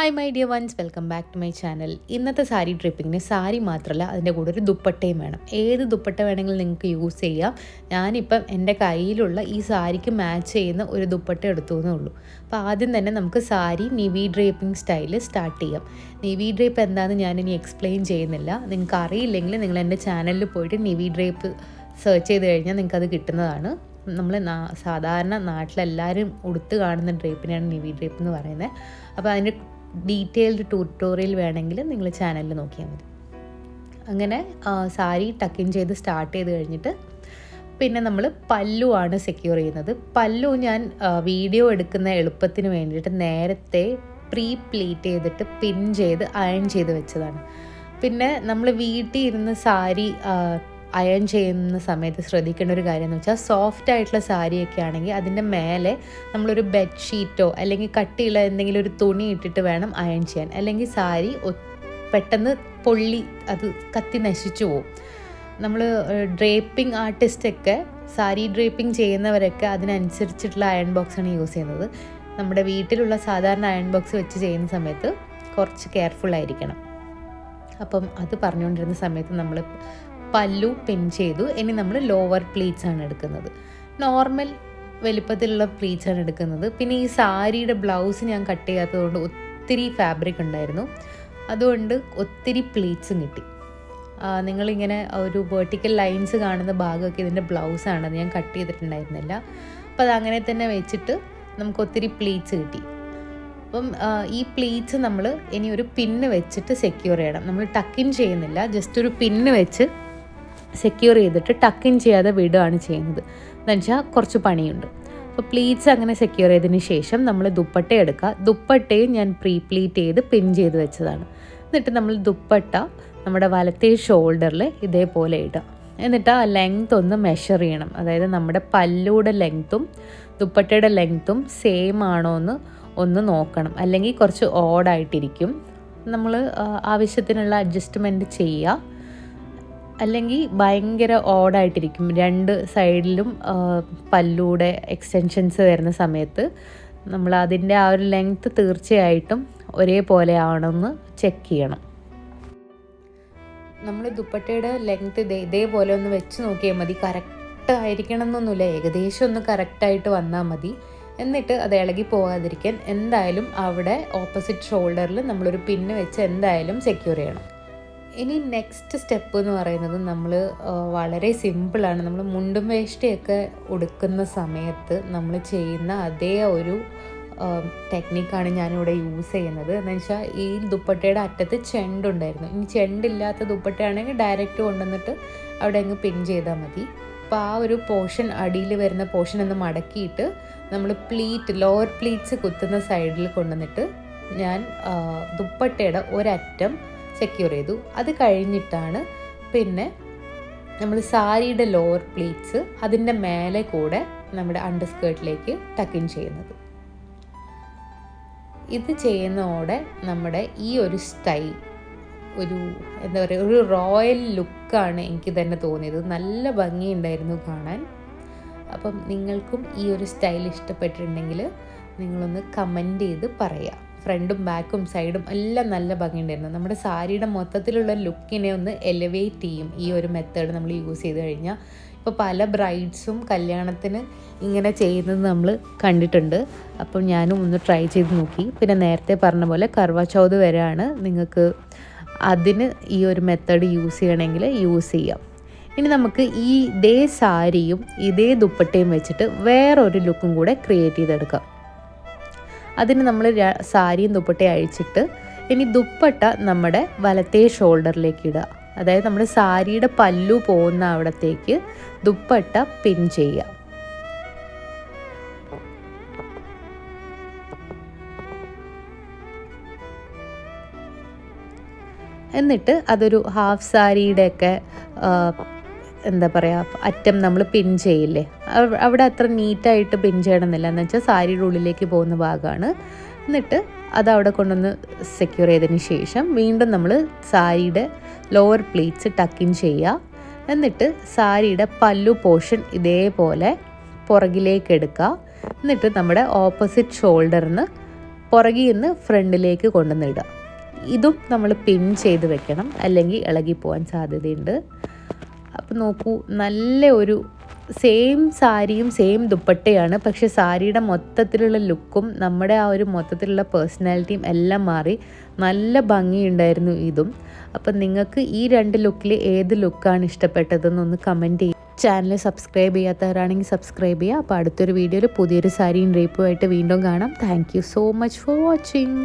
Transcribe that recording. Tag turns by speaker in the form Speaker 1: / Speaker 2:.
Speaker 1: Hi my dear ones, welcome back to my channel. ഇന്നത്തെ സാരി ട്രിപ്പിങ്ങിന് സാരി മാത്രമല്ല, അതിൻ്റെ കൂടെ ഒരു ദുപ്പട്ടയും വേണം. ഏത് ദുപ്പട്ട വേണമെങ്കിലും നിങ്ങൾക്ക് യൂസ് ചെയ്യാം. ഞാനിപ്പം എൻ്റെ കയ്യിലുള്ള ഈ സാരിക്ക് മാച്ച് ചെയ്യുന്ന ഒരു ദുപ്പട്ട എടുത്തു എന്നേ ഉള്ളൂ. അപ്പോൾ ആദ്യം തന്നെ നമുക്ക് sari Nivi draping style start ചെയ്യാം. നിവി ഡ്രേപ്പ് എന്താണെന്ന് ഞാനിനി എക്സ്പ്ലെയിൻ ചെയ്യുന്നില്ല. നിങ്ങൾക്ക് അറിയില്ലെങ്കിൽ നിങ്ങൾ എൻ്റെ ചാനലിൽ പോയിട്ട് നിവി ഡ്രേപ്പ് സെർച്ച് ചെയ്ത് കഴിഞ്ഞാൽ നിങ്ങൾക്കത് കിട്ടുന്നതാണ്. നമ്മൾ സാധാരണ നാട്ടിലെല്ലാവരും ഉടുത്ത് കാണുന്ന ഡ്രേപ്പിനെയാണ് നിവി ഡ്രേപ്പ് എന്ന് പറയുന്നത്. അപ്പോൾ അതിൻ്റെ ഡീറ്റെയിൽഡ് ട്യൂട്ടോറിയൽ വേണമെങ്കിൽ നിങ്ങൾ ചാനലിൽ നോക്കിയാൽ മതി. അങ്ങനെ സാരി ടക്കിൻ ചെയ്ത് സ്റ്റാർട്ട് ചെയ്ത് കഴിഞ്ഞിട്ട് പിന്നെ നമ്മൾ പല്ലു ആണ് സെക്യൂർ ചെയ്യുന്നത്. പല്ലു ഞാൻ വീഡിയോ എടുക്കുന്ന എളുപ്പത്തിന് വേണ്ടിയിട്ട് നേരത്തെ പ്രീ പ്ലീറ്റ് ചെയ്തിട്ട് പിൻ ചെയ്ത് അയൺ ചെയ്ത് വെച്ചതാണ്. പിന്നെ നമ്മൾ വീട്ടിൽ ഇരുന്ന് സാരി അയൺ ചെയ്യുന്ന സമയത്ത് ശ്രദ്ധിക്കേണ്ട ഒരു കാര്യം എന്ന് വെച്ചാൽ, സോഫ്റ്റ് ആയിട്ടുള്ള സാരിയൊക്കെ ആണെങ്കിൽ അതിൻ്റെ മേലെ നമ്മളൊരു ബെഡ്ഷീറ്റോ അല്ലെങ്കിൽ കട്ടിയുള്ള എന്തെങ്കിലും ഒരു തുണി ഇട്ടിട്ട് വേണം അയൺ ചെയ്യാൻ. അല്ലെങ്കിൽ സാരി പെട്ടെന്ന് പൊള്ളി അത് കത്തി നശിച്ചു പോവും. നമ്മൾ ഡ്രേപ്പിംഗ് ആർട്ടിസ്റ്റൊക്കെ സാരി ഡ്രേപ്പിംഗ് ചെയ്യുന്നവരൊക്കെ അതിനനുസരിച്ചിട്ടുള്ള അയൺ ബോക്സാണ് യൂസ് ചെയ്യുന്നത്. നമ്മുടെ വീട്ടിലുള്ള സാധാരണ അയൺ ബോക്സ് വെച്ച് ചെയ്യുന്ന സമയത്ത് കുറച്ച് കെയർഫുള്ളായിരിക്കണം. അപ്പം അത് പറഞ്ഞുകൊണ്ടിരുന്ന സമയത്ത് നമ്മൾ പല്ലു പിൻ ചെയ്തു. ഇനി നമ്മൾ ലോവർ പ്ലീറ്റ്സ് ആണ് എടുക്കുന്നത്. നോർമൽ വലിപ്പത്തിലുള്ള പ്ലീറ്റ്സ് ആണ് എടുക്കുന്നത്. പിന്നെ ഈ സാരിയുടെ ബ്ലൗസ് ഞാൻ കട്ട് ചെയ്യാത്തത് കൊണ്ട് ഒത്തിരി ഫാബ്രിക് ഉണ്ടായിരുന്നു, അതുകൊണ്ട് ഒത്തിരി പ്ലീറ്റ്സും കിട്ടി. നിങ്ങളിങ്ങനെ ഒരു വെർട്ടിക്കൽ ലൈൻസ് കാണുന്ന ഭാഗമൊക്കെ ഇതിൻ്റെ ബ്ലൗസാണ്, അത് ഞാൻ കട്ട് ചെയ്തിട്ടുണ്ടായിരുന്നില്ല. അപ്പോൾ അത് അങ്ങനെ തന്നെ വെച്ചിട്ട് നമുക്ക് ഒത്തിരി പ്ലീറ്റ്സ് കിട്ടി. അപ്പം ഈ പ്ലീറ്റ്സ് നമ്മൾ ഇനി ഒരു പിന്ന് വെച്ചിട്ട് സെക്യൂർ ചെയ്യണം. നമ്മൾ ടക്കിൻ ചെയ്യുന്നില്ല, ജസ്റ്റ് ഒരു പിന്ന് വെച്ച് സെക്യൂർ ചെയ്തിട്ട് ടക്കിൻ ചെയ്യാതെ വിടുകയാണ് ചെയ്യുന്നത്. എന്ന് വെച്ചാൽ കുറച്ച് പണിയുണ്ട്. അപ്പോൾ പ്ലീറ്റ്സ് അങ്ങനെ സെക്യൂർ ചെയ്തതിന് ശേഷം നമ്മൾ ദുപ്പട്ട എടുക്കുക. ദുപ്പട്ടയും ഞാൻ പ്രീ പ്ലീറ്റ് ചെയ്ത് പിൻ ചെയ്ത് വെച്ചതാണ്. എന്നിട്ട് നമ്മൾ ദുപ്പട്ട നമ്മുടെ വലത്തേ ഷോൾഡറിൽ ഇതേപോലെ ഇടുക. എന്നിട്ട് ആ ലെങ്ത് ഒന്ന് മെഷർ ചെയ്യണം. അതായത് നമ്മുടെ പല്ലുയുടെ ലെങ്ത്തും ദുപ്പട്ടയുടെ ലെങ്ത്തും സെയിം ആണോ എന്ന് ഒന്ന് നോക്കണം, അല്ലെങ്കിൽ കുറച്ച് ഓഡായിട്ടിരിക്കും. നമ്മൾ ആവശ്യത്തിനുള്ള അഡ്ജസ്റ്റ്മെൻറ്റ് ചെയ്യുക, അല്ലെങ്കിൽ ഭയങ്കര ഓഡായിട്ടിരിക്കും. രണ്ട് സൈഡിലും പല്ലൂടെ എക്സ്റ്റൻഷൻസ് വരുന്ന സമയത്ത് നമ്മൾ അതിൻ്റെ ആ ഒരു ലെങ്ത്ത് തീർച്ചയായിട്ടും ഒരേപോലെ ആണെന്ന് ചെക്ക് ചെയ്യണം. നമ്മൾ ദുപ്പട്ടയുടെ ലെങ്ത്ത് ഇതേപോലെ ഒന്ന് വെച്ച് നോക്കിയാൽ മതി. കറക്റ്റ് ആയിരിക്കണം എന്നൊന്നുമില്ല, ഏകദേശം ഒന്ന് കറക്റ്റായിട്ട് വന്നാൽ മതി. എന്നിട്ട് അത് ഇളകി പോകാതിരിക്കാൻ എന്തായാലും അവിടെ ഓപ്പോസിറ്റ് ഷോൾഡറിൽ നമ്മളൊരു പിന്ന് വെച്ച് എന്തായാലും സെക്യൂർ ചെയ്യണം. ഇനി നെക്സ്റ്റ് സ്റ്റെപ്പ് എന്ന് പറയുന്നത് നമ്മൾ വളരെ സിമ്പിളാണ്. നമ്മൾ മുണ്ടും വേഷ്ടിയൊക്കെ ഉടുക്കുന്ന സമയത്ത് നമ്മൾ ചെയ്യുന്ന അതേ ഒരു ടെക്നിക്കാണ് ഞാനിവിടെ യൂസ് ചെയ്യുന്നത്. എന്ന് വെച്ചാൽ ഈ ദുപ്പട്ടയുടെ അറ്റത്ത് ചെണ്ടുണ്ടായിരുന്നു. ഇനി ചെണ്ടില്ലാത്ത ദുപ്പട്ടയാണെങ്കിൽ ഡയറക്റ്റ് കൊണ്ടുവന്നിട്ട് അവിടെ അങ്ങ് പിൻ ചെയ്താൽ മതി. അപ്പോൾ ആ ഒരു പോർഷൻ, അടിയിൽ വരുന്ന പോർഷൻ ഒന്ന് മടക്കിയിട്ട് നമ്മൾ ലോവർ പ്ലീറ്റ്സ് കുത്തുന്ന സൈഡിൽ കൊണ്ടുവന്നിട്ട് ഞാൻ ദുപ്പട്ടയുടെ ഒരറ്റം സെക്യൂർ ചെയ്തു. അത് കഴിഞ്ഞിട്ടാണ് പിന്നെ നമ്മൾ സാരിയുടെ ലോവർ പ്ലീറ്റ്സ് അതിൻ്റെ മേലെ കൂടെ നമ്മുടെ അണ്ടർ സ്കേർട്ടിലേക്ക് ടക്കിൻ ചെയ്യുന്നത്. ഇത് ചെയ്യുന്നതോടെ നമ്മുടെ ഈ ഒരു സ്റ്റൈൽ ഒരു എന്താ പറയുക, ഒരു റോയൽ ലുക്കാണ് എനിക്ക് തന്നെ തോന്നിയത്. നല്ല ഭംഗിയുണ്ടായിരുന്നു കാണാൻ. അപ്പം നിങ്ങൾക്കും ഈ ഒരു സ്റ്റൈൽ ഇഷ്ടപ്പെട്ടിട്ടുണ്ടെങ്കിൽ നിങ്ങളൊന്ന് കമൻറ്റ് ചെയ്ത് പറയുക. ഫ്രണ്ടും ബാക്കും സൈഡും എല്ലാം നല്ല ഭംഗിയുണ്ടായിരുന്നു. നമ്മുടെ സാരിയുടെ മൊത്തത്തിലുള്ള ലുക്കിനെ ഒന്ന് എലിവേറ്റ് ചെയ്യും ഈ ഒരു മെത്തേഡ് നമ്മൾ യൂസ് ചെയ്ത് കഴിഞ്ഞാൽ. ഇപ്പോൾ പല ബ്രൈഡ്സും കല്യാണത്തിന് ഇങ്ങനെ ചെയ്യുന്നത് നമ്മൾ കണ്ടിട്ടുണ്ട്. അപ്പം ഞാനും ഒന്ന് ട്രൈ ചെയ്ത് നോക്കി. പിന്നെ നേരത്തെ പറഞ്ഞ പോലെ കർവ ചൗത്ത് വരെയാണ്, നിങ്ങൾക്ക് അതിന് ഈ ഒരു മെത്തേഡ് യൂസ് ചെയ്യണമെങ്കിൽ യൂസ് ചെയ്യാം. ഇനി നമുക്ക് ഈ ഇതേ സാരിയും ഇതേ ദുപ്പട്ടയും വെച്ചിട്ട് വേറൊരു ലുക്കും കൂടെ ക്രിയേറ്റ് ചെയ്തെടുക്കാം. അതിന് നമ്മൾ സാരിയും ദുപ്പട്ടയും അഴിച്ചിട്ട് ഇനി ദുപ്പട്ട നമ്മുടെ വലത്തേ ഷോൾഡറിലേക്ക് ഇടുക. അതായത് നമ്മുടെ സാരിയുടെ പല്ലു പോകുന്ന അവിടത്തേക്ക് ദുപ്പട്ട പിൻ ചെയ്യുക. എന്നിട്ട് അതൊരു ഹാഫ് സാരിയുടെയൊക്കെ എന്താ പറയുക, അറ്റം നമ്മൾ പിൻ ചെയ്യില്ലേ, അവിടെ അത്ര നീറ്റായിട്ട് പിൻ ചെയ്യണമെന്നില്ല. എന്ന് വെച്ചാൽ സാരിയുടെ ഉള്ളിലേക്ക് പോകുന്ന ഭാഗമാണ്. എന്നിട്ട് അതവിടെ കൊണ്ടുവന്ന് സെക്യൂർ ചെയ്തതിന് ശേഷം വീണ്ടും നമ്മൾ സാരിയുടെ ലോവർ പ്ലീറ്റ്സ് ടക്കിൻ ചെയ്യുക. എന്നിട്ട് സാരിയുടെ പല്ലു പോർഷൻ ഇതേപോലെ പുറകിലേക്ക് എടുക്കുക. എന്നിട്ട് നമ്മുടെ ഓപ്പോസിറ്റ് ഷോൾഡറിന് പുറകിൽ നിന്ന് ഫ്രണ്ടിലേക്ക് കൊണ്ടുവന്നിടുക. ഇതും നമ്മൾ പിൻ ചെയ്ത് വെക്കണം, അല്ലെങ്കിൽ ഇളകിപ്പോവാൻ സാധ്യതയുണ്ട്. അപ്പോൾ നോക്കൂ, നല്ല ഒരു സെയിം സാരിയും സെയിം ദുപ്പട്ടയാണ്, പക്ഷേ സാരിയുടെ മൊത്തത്തിലുള്ള ലുക്കും നമ്മുടെ ആ ഒരു മൊത്തത്തിലുള്ള പേഴ്സണാലിറ്റിയും എല്ലാം മാറി. നല്ല ഭംഗിയുണ്ടായിരുന്നു ഇതും. അപ്പം നിങ്ങൾക്ക് ഈ 2 ലുക്കിൽ ഏത് ലുക്കാണ് ഇഷ്ടപ്പെട്ടതെന്നൊന്ന് കമൻറ്റ് ചെയ്യുക. ചാനൽ സബ്സ്ക്രൈബ് ചെയ്യാത്തവരാണെങ്കിൽ സബ്സ്ക്രൈബ് ചെയ്യുക. അപ്പോൾ അടുത്തൊരു വീഡിയോയിൽ പുതിയൊരു സാരിയും ഡ്രേപ്പുമായിട്ട് വീണ്ടും കാണാം. Thank you so much for watching.